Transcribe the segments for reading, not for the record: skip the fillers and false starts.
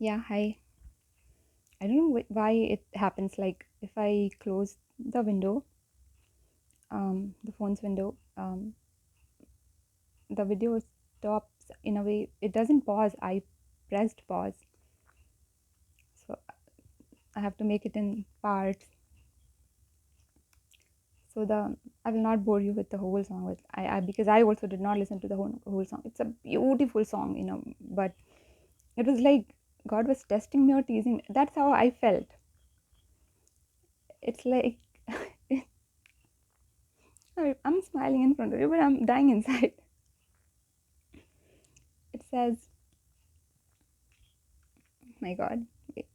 Yeah, hi. I don't know why it happens. Like if I close the window, the phone's window, the video stops in a way. It doesn't pause. I pressed pause, so I have to make it in parts. So I will not bore you with the whole song. With I because I also did not listen to the whole song. It's a beautiful song, but it was like God was testing me or teasing me. That's how I felt. It's like I'm smiling in front of you, but I'm dying inside. It says, my God, wait.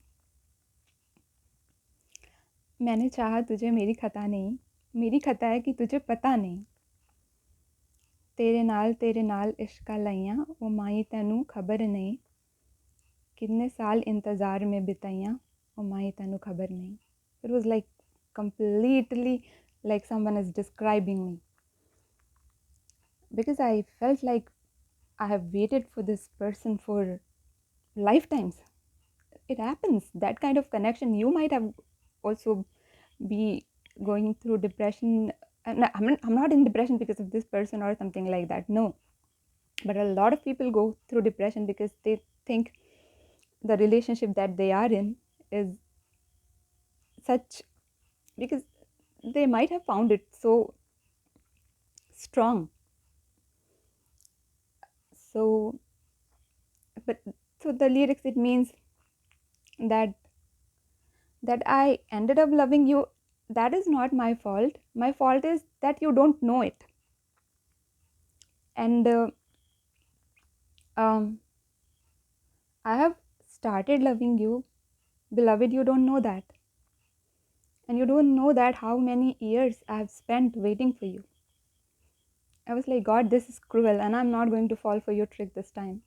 मैंने चाहा तुझे मेरी खता नहीं, मेरी खता है कि तुझे पता नहीं, तेरे नाल इश्क लाइयां वो माई तैनू खबर नहीं, कितने साल इंतज़ार में बिताइयां वो माई तैनू खबर नहीं. It was like completely like someone is describing me, because I felt like I have waited for this person for lifetimes. It happens, that kind of connection. You might have also be going through depression. I'm not in depression because of this person or something like that, no, but a lot of people go through depression because they think the relationship that they are in is such, because they might have found it so strong. So but so the lyrics, it means that I ended up loving you. That is not my fault. My fault is that you don't know it. And um, I have started loving you. Beloved, you don't know that. And you don't know that how many years I have spent waiting for you. I was like, God, this is cruel, and I'm not going to fall for your trick this time.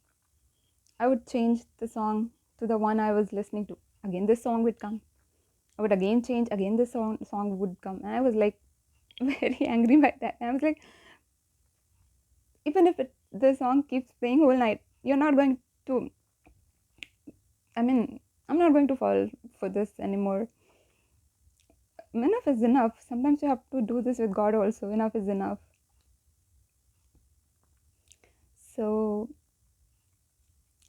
I would change the song to the one I was listening to. Again, this song would come. I would again change, again this song would come. And I was like very angry by that. And I was like, even if the song keeps playing whole night, you're not going to, I mean, I'm not going to fall for this anymore. Enough is enough. Sometimes you have to do this with God also. Enough is enough. So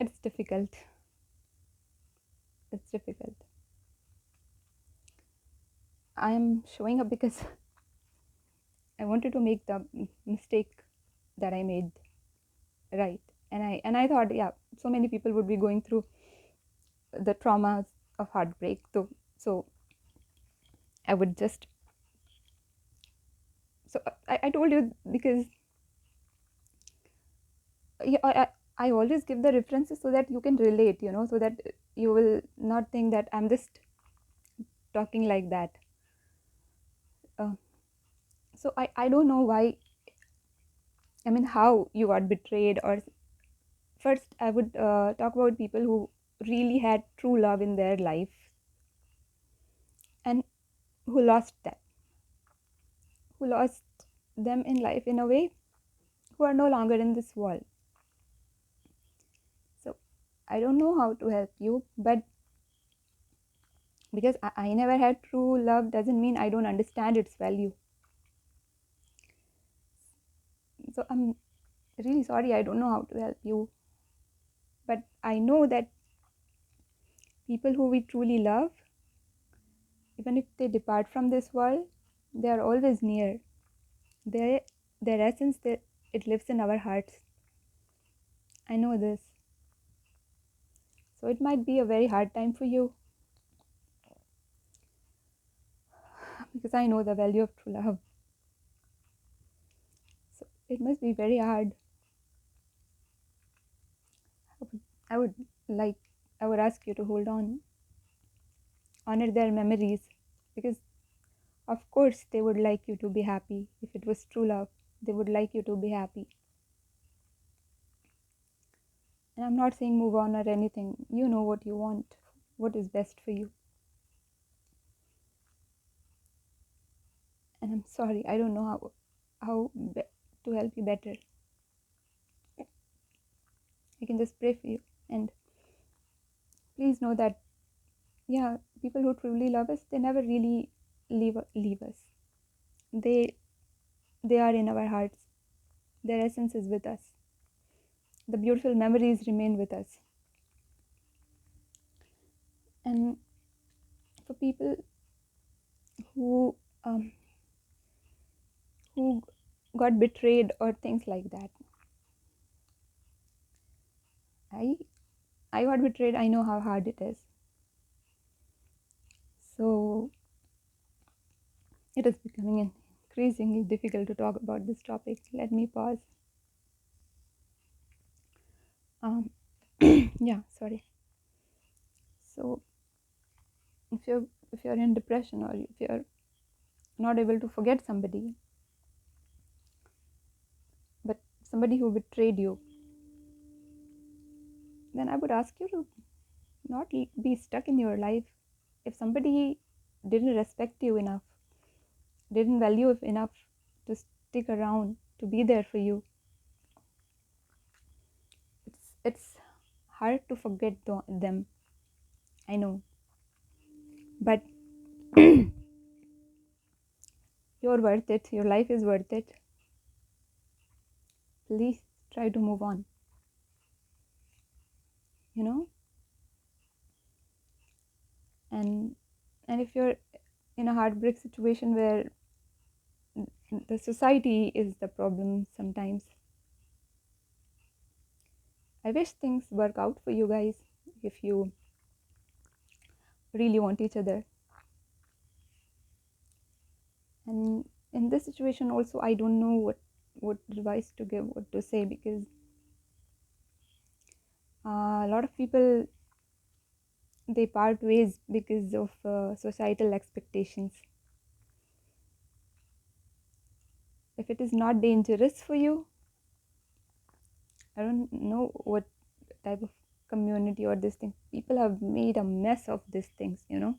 it's difficult. It's difficult. I am showing up because I wanted to make the mistake that I made right. And I thought, yeah, so many people would be going through the traumas of heartbreak. So I would just, so I told you because yeah, I always give the references so that you can relate, so that you will not think that I'm just talking like that. Uh, so I don't know why, I mean, how you got betrayed. Or first, I would talk about people who really had true love in their life and who lost that, who lost them in life in a way, who are no longer in this world. So I don't know how to help you, but because I never had true love doesn't mean I don't understand its value. So I'm really sorry, I don't know how to help you. But I know that people who we truly love, even if they depart from this world, they are always near. Their their essence, it lives in our hearts. I know this. So it might be a very hard time for you, because I know the value of true love. So it must be very hard. I would like I would ask you to hold on, honor their memories, because of course they would like you to be happy. If it was true love, they would like you to be happy. And I'm not saying move on or anything. You know what you want, what is best for you. And I'm sorry, I don't know to help you better. I can just pray for you and please know that, yeah, people who truly love us, they never really leave us. They they are in our hearts. Their essence is with us. The beautiful memories remain with us. And for people who um, who got betrayed or things like that, I I got betrayed. I know how hard it is. So it is becoming increasingly difficult to talk about this topic. Let me pause. Um, yeah, sorry. So if you're in depression, or if you're not able to forget somebody, but somebody who betrayed you, then I would ask you to not be stuck in your life. If somebody didn't respect you enough, didn't value you enough to stick around, to be there for you, it's hard to forget them. I know, but you're worth it. Your life is worth it. Please try to move on. You know, and if you're in a heartbreak situation where the society is the problem sometimes, I wish things work out for you guys if you really want each other. And in this situation also, I don't know what advice to give, what to say, because a lot of people, they part ways because of societal expectations. If it is not dangerous for you, I don't know what type of community or this thing. People have made a mess of these things, you know.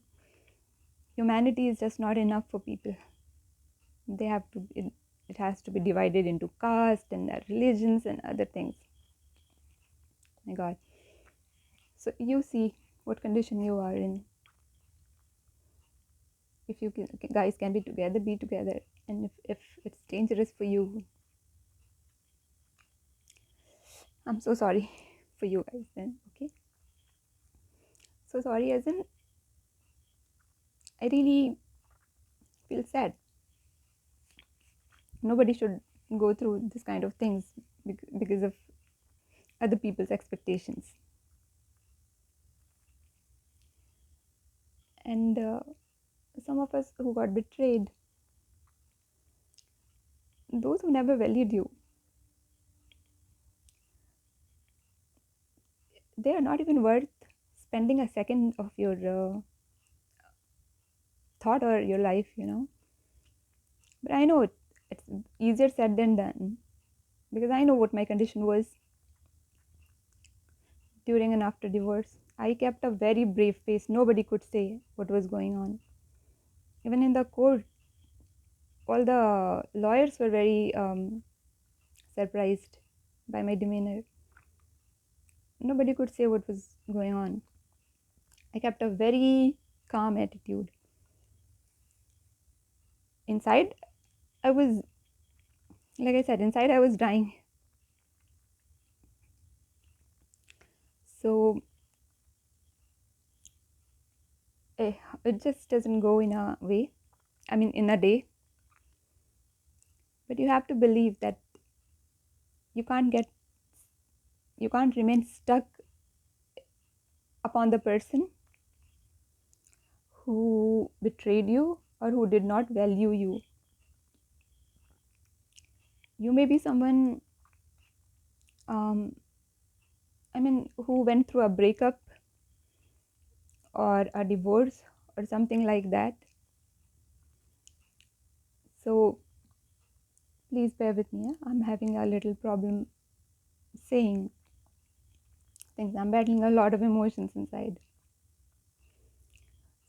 Humanity is just not enough for people. They have to it has to be divided into caste and religions and other things. My god. So you see what condition you are in. If you guys can be together. And if it's dangerous for you, I'm so sorry for you guys then. Okay, so sorry, as in, I really feel sad. Nobody should go through this kind of things because of other people's expectations. And some of us who got betrayed, those who never valued you, they are not even worth spending a second of your thought or your life, you know. But I know it's easier said than done, because I know what my condition was during and after divorce. I kept a very brave face. Nobody could say what was going on. Even in the court, all the lawyers were very surprised by my demeanor. Nobody could say what was going on. I kept a very calm attitude. Inside, I was, like I said, inside I was dying. So it just doesn't go in a way, I mean, in a day. But you have to believe that you can't get, you can't remain stuck upon the person who betrayed you or who did not value you. You may be someone, um, I mean, who went through a breakup or a divorce or something like that. So please bear with me. I'm having a little problem saying things. I'm battling a lot of emotions inside.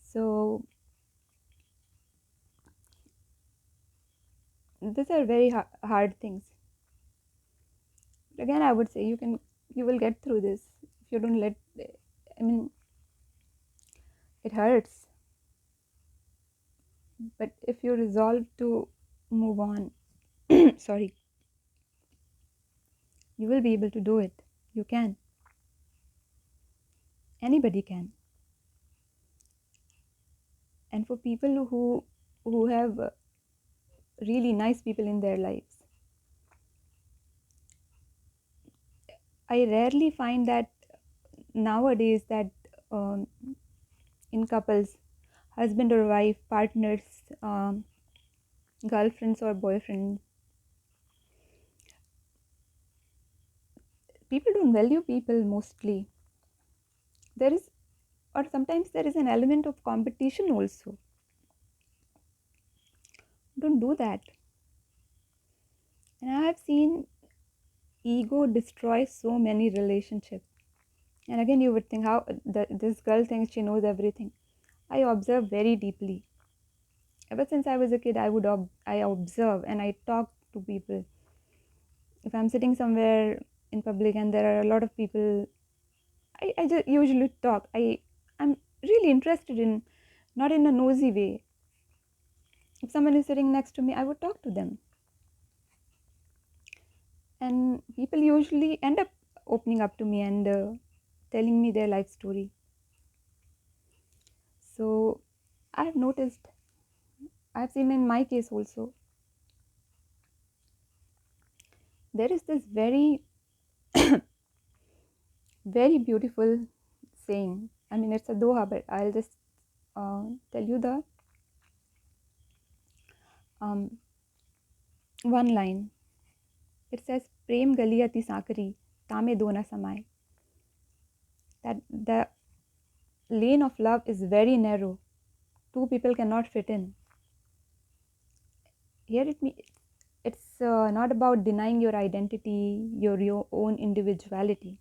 So these are very hard things. But again, I would say you will get through this if you don't let. I mean, It hurts, but if you resolve to move on, sorry, you will be able to do it. You can. Anybody can. And for people who have really nice people in their lives, I rarely find that nowadays that um, in couples, husband or wife, partners, girlfriends or boyfriends, people don't value people mostly. There is, or sometimes there is an element of competition also. Don't do that. And I have seen ego destroy so many relationships. And again, you would think how this girl thinks she knows everything. I observe very deeply. Ever since I was a kid, I observe and I talk to people. If I'm sitting somewhere in public and there are a lot of people, I just usually talk. I'm really interested in, not in a nosy way. If someone is sitting next to me, I would talk to them. And people usually end up opening up to me and telling me their life story. So I've noticed, I've seen in my case also, there is this very, very beautiful saying. I mean, it's a doha, but I'll just tell you the um, one line. It says, Prem gali ati sakari, tame dona samay. That the lane of love is very narrow. Two people cannot fit in. Here it's not about denying your identity, your own individuality.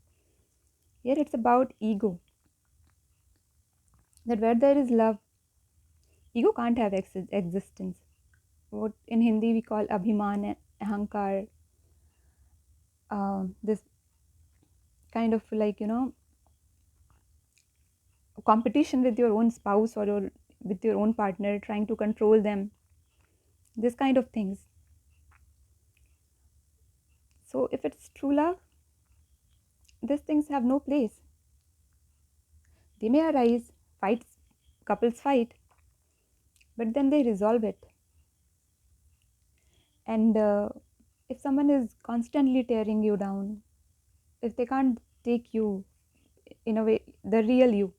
Here it's about ego. That where there is love, ego can't have existence. What in Hindi we call abhiman, ahankar, this kind of like, competition with your own spouse or with your own partner, trying to control them, this kind of things. So if it's true love, these things have no place. They may arise, fights, couples fight, but then they resolve it. And if someone is constantly tearing you down, if they can't take you in a way, the real you.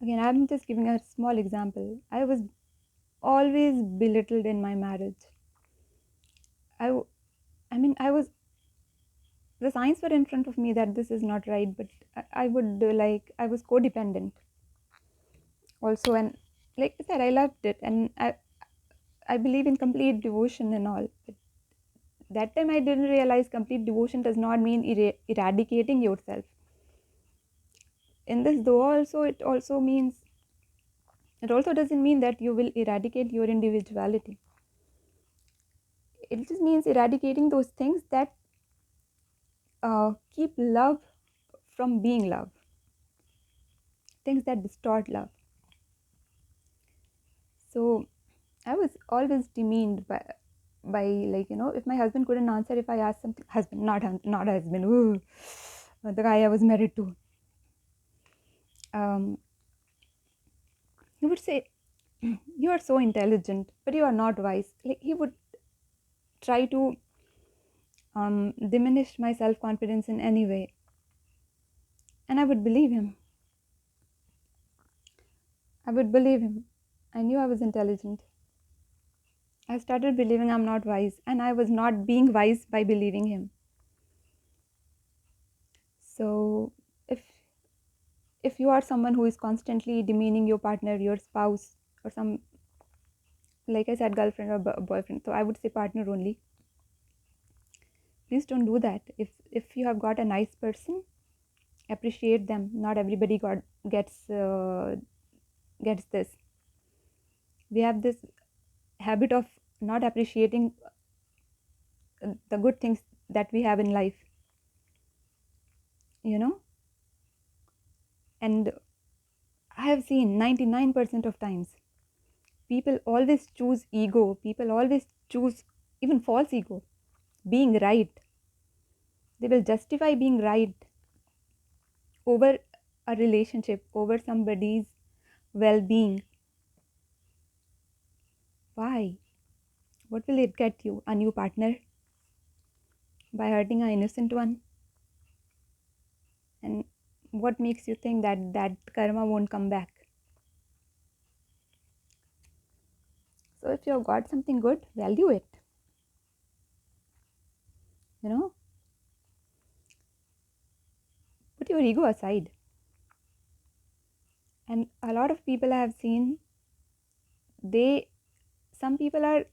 Again, I'm just giving a small example. I was always belittled in my marriage. I, I mean, the signs were in front of me that this is not right, but I would like, I was codependent also. And like I said, I loved it. And I believe in complete devotion and all. But that time I didn't realize complete devotion does not mean eradicating yourself. In this though also, it also doesn't mean that you will eradicate your individuality. It just means eradicating those things that keep love from being love, things that distort love. So I was always demeaned by like, if my husband couldn't answer if I asked something, husband, not husband, ooh, the guy I was married to, he would say, you are so intelligent but you are not wise. Like he would try to diminish my self-confidence in any way, and I would believe him. I knew I was intelligent. I started believing I'm not wise, and I was not being wise by believing him. So if you are someone who is constantly demeaning your partner, your spouse, or some, like I said, girlfriend or boyfriend, so I would say partner only, please don't do that. If you have got a nice person, appreciate them. Not everybody gets this. We have this habit of not appreciating the good things that we have in life, you know and I have seen 99% of times people always choose ego, people always choose even false ego, being right. They will justify being right over a relationship, over somebody's well being. Why? What will it get you? A new partner? By hurting an innocent one? And what makes you think that that karma won't come back? So if you've got something good, value it. You know, put your ego aside. And a lot of people I have seen, they, some people are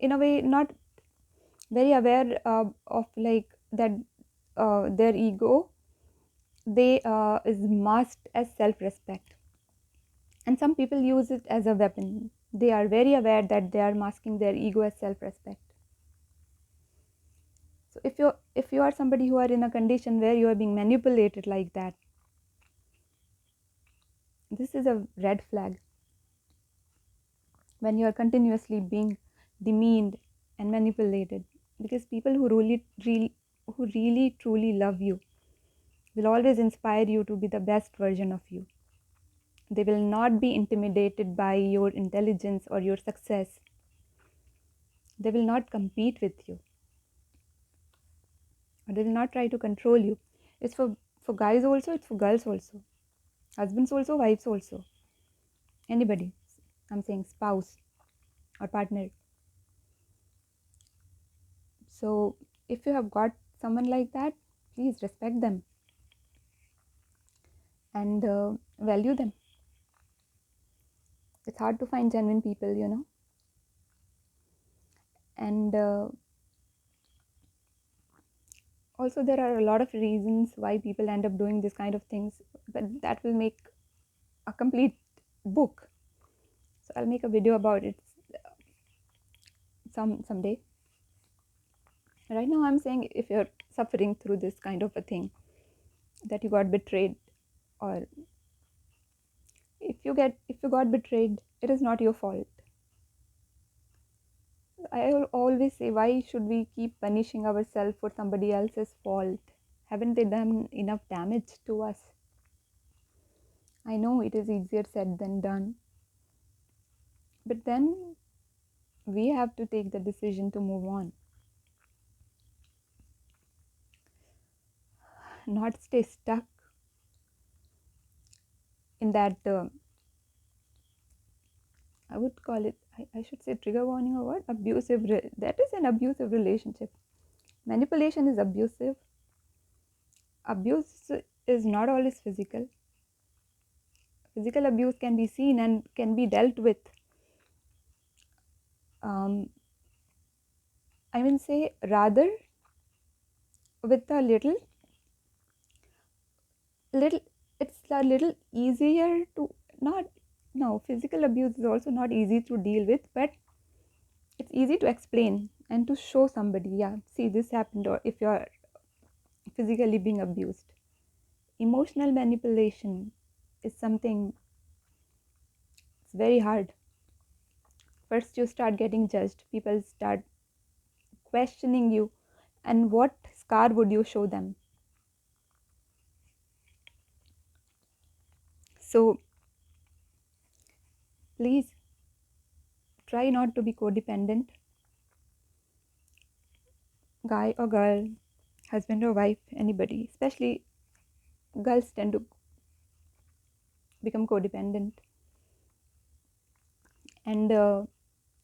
in a way not very aware of like that their ego, they is masked as self-respect, and some people use it as a weapon. They are very aware that they are masking their ego as self-respect. So if you are somebody who are in a condition where you are being manipulated like that, this is a red flag. When you are continuously being demeaned and manipulated, because people who really truly love you will always inspire you to be the best version of you. They will not be intimidated by your intelligence or your success. They will not compete with you, or they will not try to control you. It's for guys also, it's for girls also, husbands also, wives also, anybody. I'm saying spouse or partner. So if you have got someone like that, please respect them and value them. It's hard to find genuine people, you know. And also there are a lot of reasons why people end up doing this kind of things, but that will make a complete book. So I'll make a video about it someday. Right now I'm saying, if you're suffering through this kind of a thing, that you got betrayed, or if you got betrayed, it is not your fault. I will always say, why should we keep punishing ourselves for somebody else's fault? Haven't they done enough damage to us? I know it is easier said than done, but then we have to take the decision to move on, not stay stuck in that. I would call it, I should say trigger warning, or what? That is an abusive relationship. Manipulation is abusive. Abuse is not always physical. Physical abuse can be seen and can be dealt with. I mean, say rather with a little, it's a little easier to not. No, physical abuse is also not easy to deal with, but it's easy to explain and to show somebody, yeah, see, this happened. Or if you're physically being abused, emotional manipulation is something, it's very hard. First you start getting judged, people start questioning you, and what scar would you show them? So please try not to be codependent, guy or girl, husband or wife, anybody. Especially girls tend to become codependent. And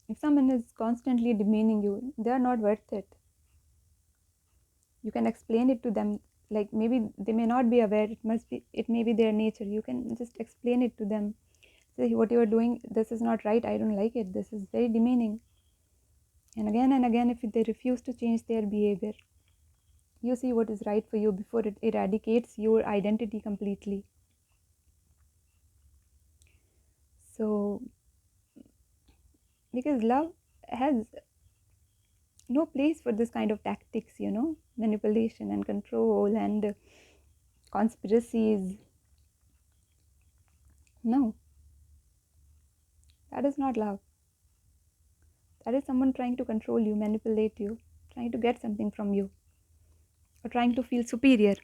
if someone is constantly demeaning you, they are not worth it. You can explain it to them, like maybe they may not be aware, it may be their nature. You can just explain it to them. Say, what you are doing, this is not right, I don't like it, this is very demeaning. And again, if they refuse to change their behavior, you see what is right for you before it eradicates your identity completely. So, because love has no place for this kind of tactics, you know, manipulation and control and conspiracies. No, that is not love. That is someone trying to control you, manipulate you, trying to get something from you, or trying to feel superior.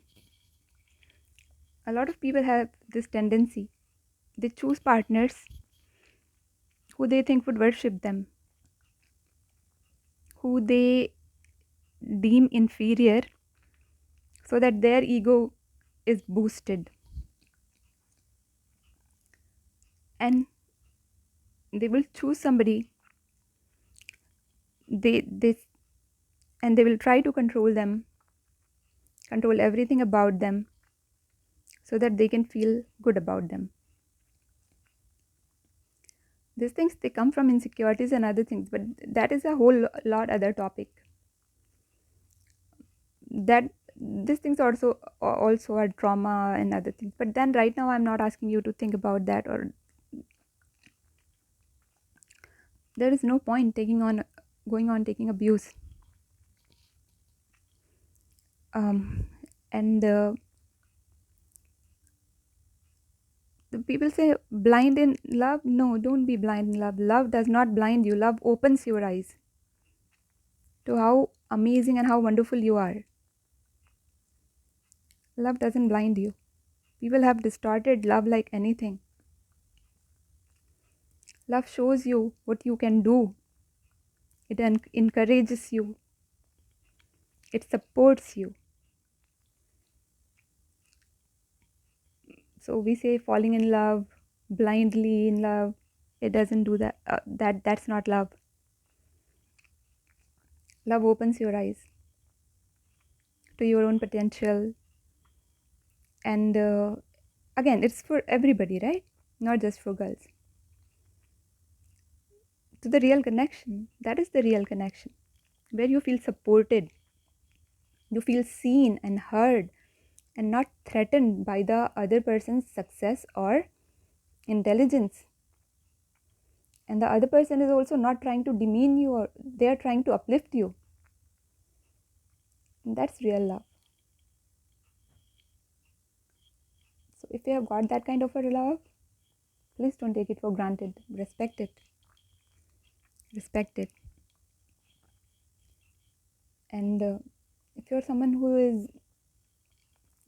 A lot of people have this tendency. They choose partners who they think would worship them, who they deem inferior, so that their ego is boosted. And they will choose somebody, they and they will try to control them, control everything about them, so that they can feel good about them. These things, they come from insecurities and other things, but that is a whole lot other topic. That these things also are trauma and other things. But then right now I'm not asking you to think about that, or there is no point taking on going on taking abuse. And the people say blind in love. No, don't be blind in love. Love does not blind you. Love opens your eyes to how amazing and how wonderful you are. Love doesn't blind you. People have distorted love like anything. Love shows you what you can do. It encourages you. It supports you. So we say falling in love, blindly in love. It doesn't do that. That's not love. Love opens your eyes to your own potential. And again, it's for everybody, right? Not just for girls. To the real connection. That is the real connection, where you feel supported, you feel seen and heard, and not threatened by the other person's success or intelligence. And the other person is also not trying to demean you, or they are trying to uplift you. And that's real love. So if you have got that kind of a love, please don't take it for granted. Respect it. Respect it. And if you're someone who is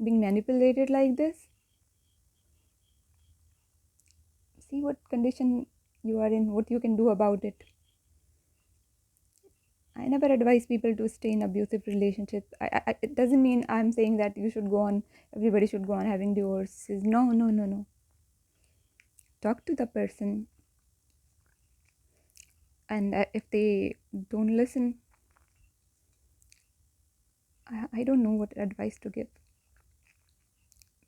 being manipulated like this, see what condition you are in, what you can do about it. I never advise people to stay in abusive relationships. It doesn't mean I'm saying that you should go on, everybody should go on having divorces. No, no, no, no. Talk to the person, and if they don't listen, I don't know what advice to give,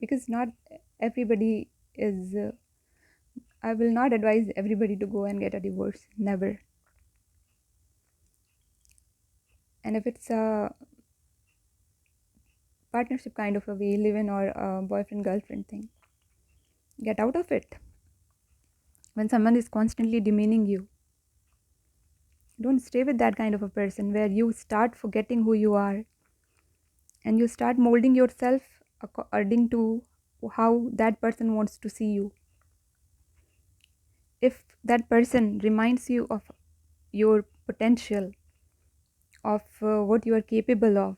because not everybody is. I will not advise everybody to go and get a divorce. Never. And if it's a partnership kind of a way, live in, or a boyfriend girlfriend thing, get out of it. When someone is constantly demeaning you, don't stay with that kind of a person, where you start forgetting who you are and you start molding yourself according to how that person wants to see you. If that person reminds you of your potential, of what you are capable of,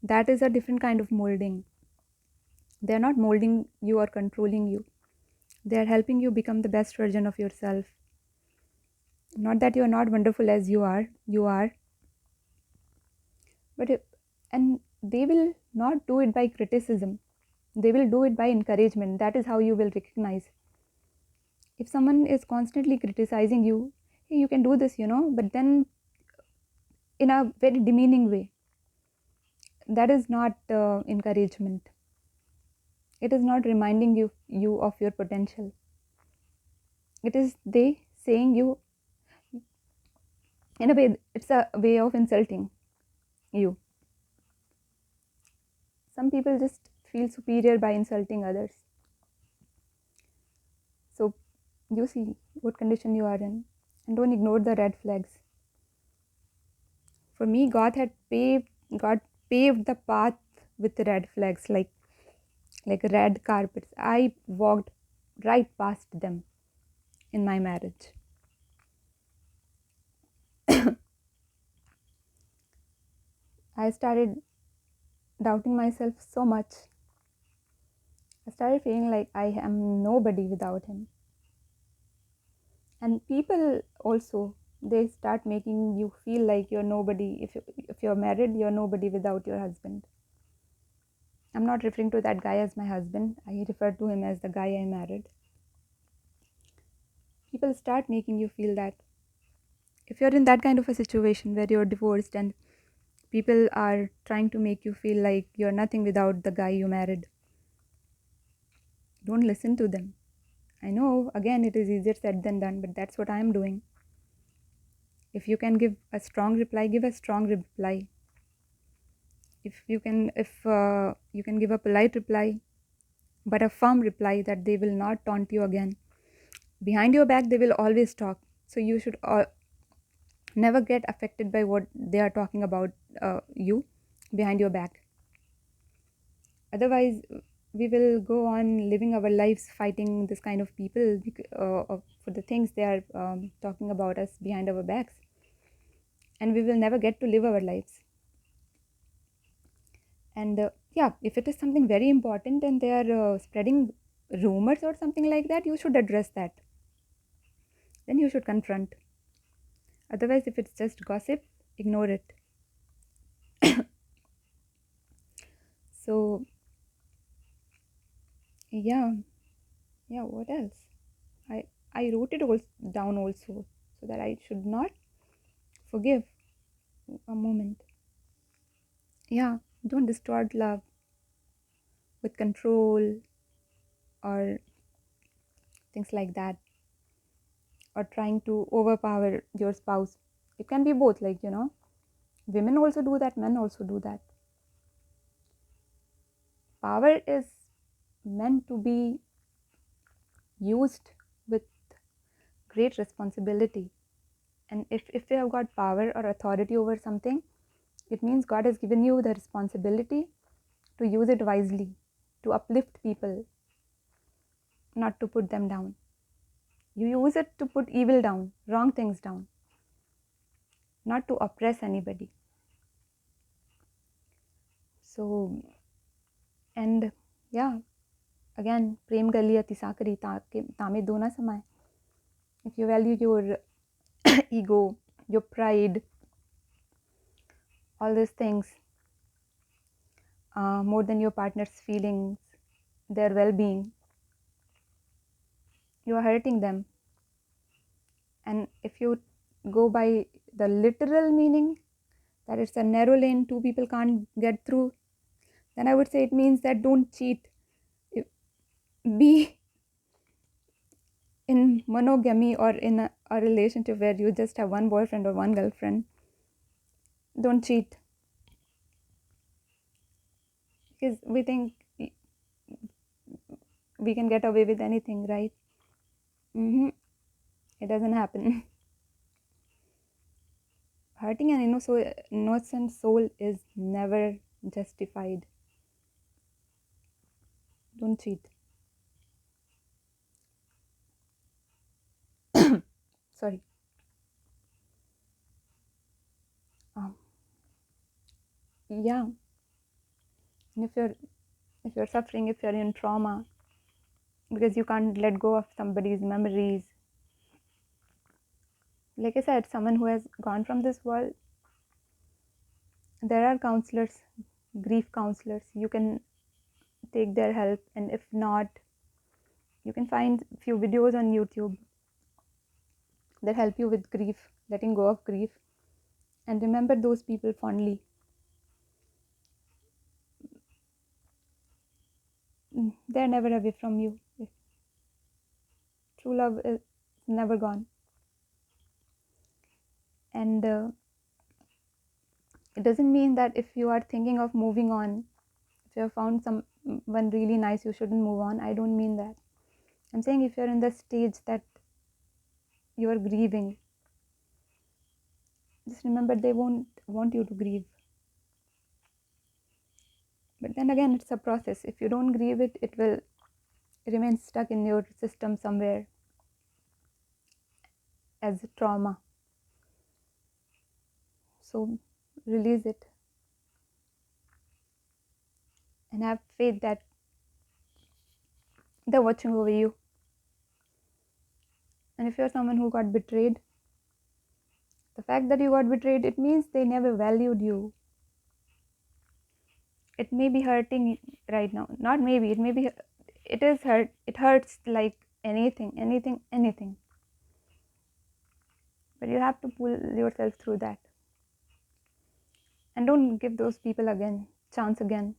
that is a different kind of molding. They are not molding you or controlling you. They are helping you become the best version of yourself. Not that you are not wonderful as you are. But and they will not do it by criticism. They will do it by encouragement. That is how you will recognize. If someone is constantly criticizing you, hey, you can do this, but then in a very demeaning way, that is not encouragement. It is not reminding you of your potential. It is they saying you, in a way, it's a way of insulting you. Some people just feel superior by insulting others. So you see what condition you are in, and don't ignore the red flags. For me, God paved the path with red flags, like red carpets. I walked right past them in my marriage. I started doubting myself so much. I started feeling like I am nobody without him. And people also, they start making you feel like you're nobody. If you're married, you're nobody without your husband. I'm not referring to that guy as my husband. I refer to him as the guy I married. People start making you feel that if you're in that kind of a situation where you're divorced and people are trying to make you feel like you're nothing without the guy you married, don't listen to them. I know, again, it is easier said than done, but that's what I'm doing. If you can give a strong reply, give a strong reply. If you can give a polite reply, but a firm reply that they will not taunt you again. Behind your back, they will always talk. So you should never get affected by what they are talking about you behind your back. Otherwise, we will go on living our lives fighting this kind of people for the things they are talking about us behind our backs. And we will never get to live our lives. And yeah, if it is something very important and they are spreading rumors or something like that, you should address that. Then you should confront. Otherwise, if it's just gossip, ignore it. So, yeah, yeah, what else? I wrote it all down also so that I should not forgive a moment. Yeah, don't distort love with control or things like that, or trying to overpower your spouse. It can be both, like, women also do that, men also do that. Power is meant to be used with great responsibility. And if you have got power or authority over something, it means God has given you the responsibility to use it wisely, to uplift people, not to put them down. You use it to put evil down, wrong things down, not to oppress anybody. So, and yeah, again, prem gali ati sakari tame dona samay. If you value your ego, your pride, all these things more than your partner's feelings, their well-being, you are hurting them. And if you go by the literal meaning that it's a narrow lane, two people can't get through, then I would say it means that don't cheat. Be in monogamy or in a relationship where you just have one boyfriend or one girlfriend. Don't cheat, because we think we can get away with anything, right? It doesn't happen. Hurting an innocent soul is never justified. Don't cheat. Sorry. Um, yeah. And if you're suffering, if you're in trauma, because you can't let go of somebody's memories, like I said, someone who has gone from this world, there are counselors, grief counselors. You can take their help, and if not, you can find few videos on YouTube that help you with grief, letting go of grief, and remember those people fondly. They're never away from you. True love is never gone. And it doesn't mean that if you are thinking of moving on, if you have found someone really nice, you shouldn't move on. I don't mean that. I'm saying if you're in the stage that you are grieving, just remember they won't want you to grieve. But then again, it's a process. If you don't grieve it, it will remains stuck in your system somewhere as a trauma. So release it and have faith that they're watching over you. And if you're someone who got betrayed, the fact that you got betrayed, it means they never valued you. It may be hurting right now. Not maybe, it may be, it is hurt. It hurts like anything. But you have to pull yourself through that. And don't give those people chance again.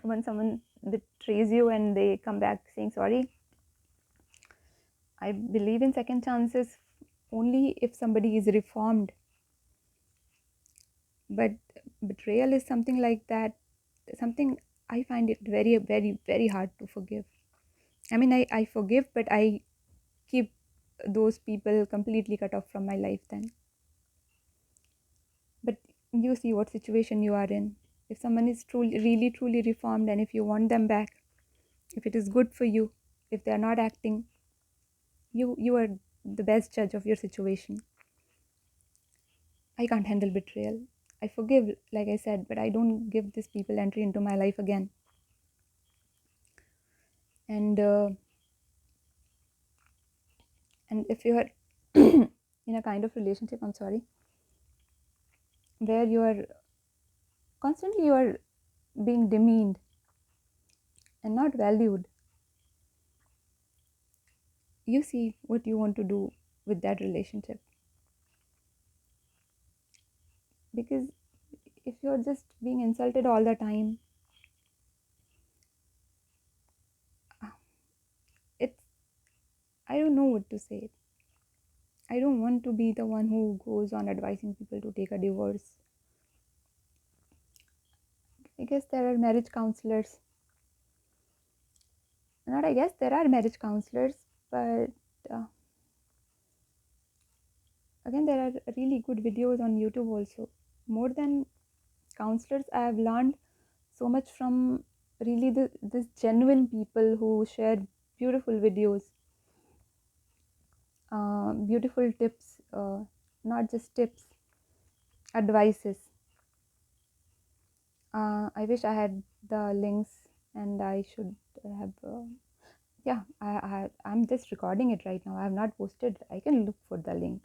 When someone betrays you and they come back saying sorry, I believe in second chances only if somebody is reformed. But betrayal is something like that, something I find it very hard to forgive. I mean, I forgive, but I keep those people completely cut off from my life then. But you see what situation you are in. If someone is truly reformed, and if you want them back, if it is good for you, if they are not acting, you are the best judge of your situation. I can't handle betrayal. I forgive, like I said, but I don't give these people entry into my life again. And if you are in a kind of relationship, I'm sorry, where you are constantly, you are being demeaned and not valued, you see what you want to do with that relationship. Because if you're just being insulted all the time, it's, I don't know what to say. I don't want to be the one who goes on advising people to take a divorce. I guess there are marriage counselors. Not I guess, there are marriage counselors, but uh, again, there are really good videos on YouTube also. More than counselors, I have learned so much from really this genuine people who share beautiful videos, beautiful tips, not just tips, advices. I wish I had the links, and I should have. Yeah, I'm just recording it right now. I have not posted. I can look for the link.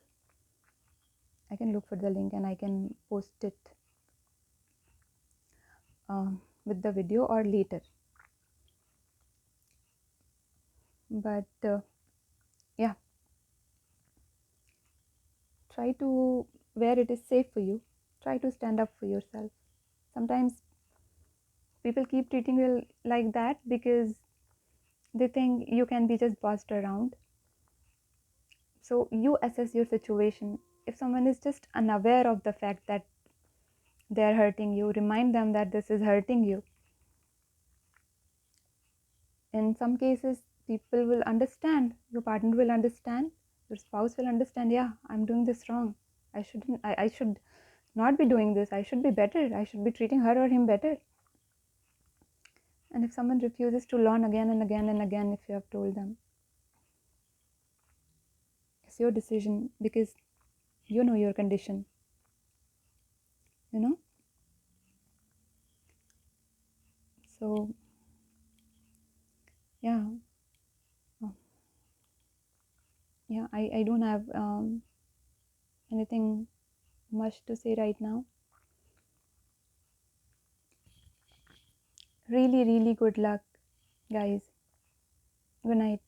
I can look for the link and I can post it with the video or later. But yeah, try to, where it is safe for you, try to stand up for yourself. Sometimes people keep treating you like that because they think you can be just bossed around. So you assess your situation. If someone is just unaware of the fact that they are hurting you, remind them that this is hurting you. In some cases, people will understand, your partner will understand, your spouse will understand, yeah, I'm doing this wrong. I should not be doing this. I should be better. I should be treating her or him better. And if someone refuses to learn again and again and again, if you have told them, it's your decision, because you know your condition, you know. So yeah, yeah, I don't have anything much to say right now. Really good luck, guys. Good night.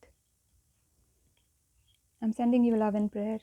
I'm sending you love and prayers.